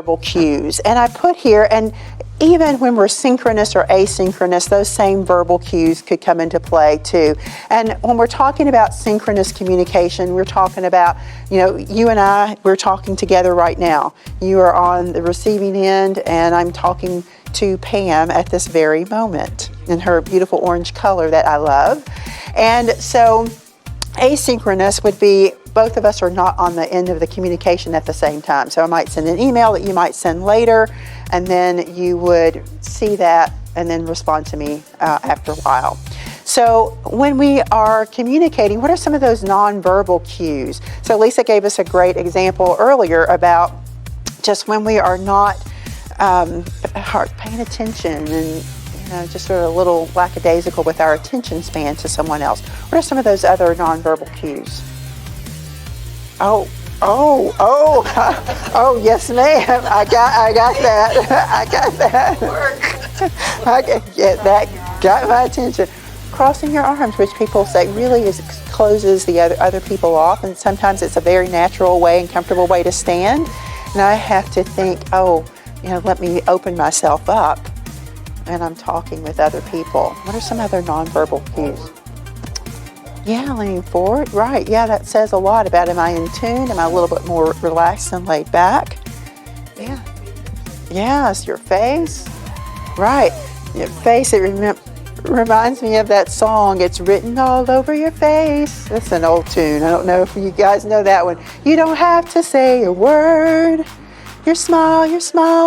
nonverbal cues. And I put here, and even when we're synchronous or asynchronous, those same verbal cues could come into play too. And when we're talking about synchronous communication, we're talking about, you and I, we're talking together right now. You are on the receiving end, and I'm talking to Pam at this very moment in her beautiful orange color that I love. And so asynchronous would be both of us are not on the end of the communication at the same time. So I might send an email that you might send later, and then you would see that and then respond to me after a while. So when we are communicating, what are some of those nonverbal cues? So Lisa gave us a great example earlier about just when we are not paying attention and just sort of a little lackadaisical with our attention span to someone else. What are some of those other nonverbal cues? Oh, yes, ma'am. I got that. I got that. That got my attention. Crossing your arms, which people say really closes the other people off, and sometimes it's a very natural way and comfortable way to stand. And I have to think, let me open myself up, and I'm talking with other people. What are some other nonverbal cues? Yeah, leaning forward, right. Yeah, that says a lot about, am I in tune? Am I a little bit more relaxed and laid back? Yeah. Yes, your face. Right. Your face, it reminds me of that song, It's Written All Over Your Face. That's an old tune. I don't know if you guys know that one. You don't have to say a word. Your smile,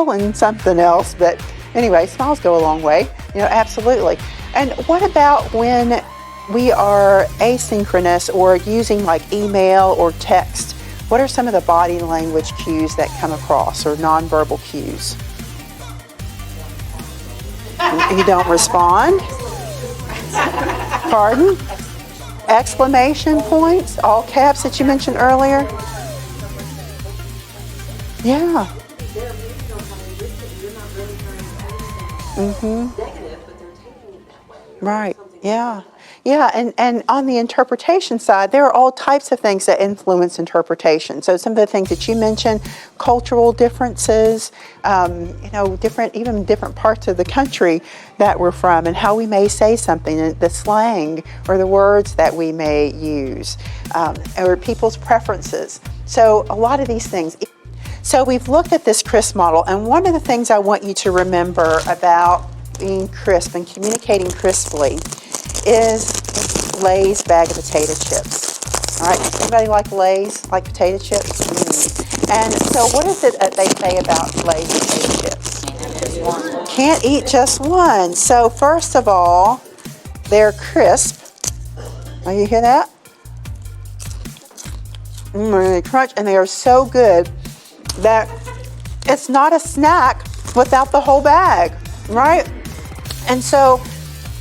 and something else. But anyway, smiles go a long way. Absolutely. And what about when we are asynchronous or using like email or text? What are some of the body language cues that come across, or nonverbal cues? You don't respond? Pardon? Exclamation points, all caps that you mentioned earlier? Yeah. Right. Yeah. Yeah, and on the interpretation side, there are all types of things that influence interpretation. So some of the things that you mentioned, cultural differences, different parts of the country that we're from, and how we may say something, and the slang or the words that we may use, or people's preferences. So a lot of these things. So we've looked at this CRISP model, and one of the things I want you to remember about being crisp and communicating crisply is Lay's bag of potato chips. All right, does anybody like Lay's, like potato chips? And so what is it that they say about Lay's potato chips? Can't eat just one. So first of all, they're crisp. Oh, you hear that? They crunch, and they are so good that it's not a snack without the whole bag, right? And so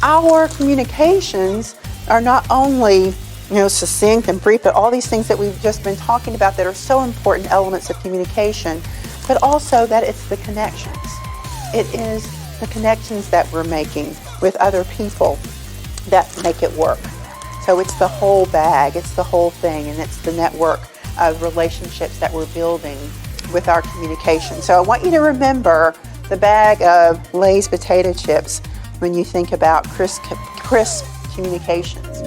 our communications are not only, succinct and brief, but all these things that we've just been talking about that are so important elements of communication, but also that it's the connections. It is the connections that we're making with other people that make it work. So it's the whole bag, it's the whole thing, and it's the network of relationships that we're building with our communication. So I want you to remember the bag of Lay's potato chips when you think about crisp communications.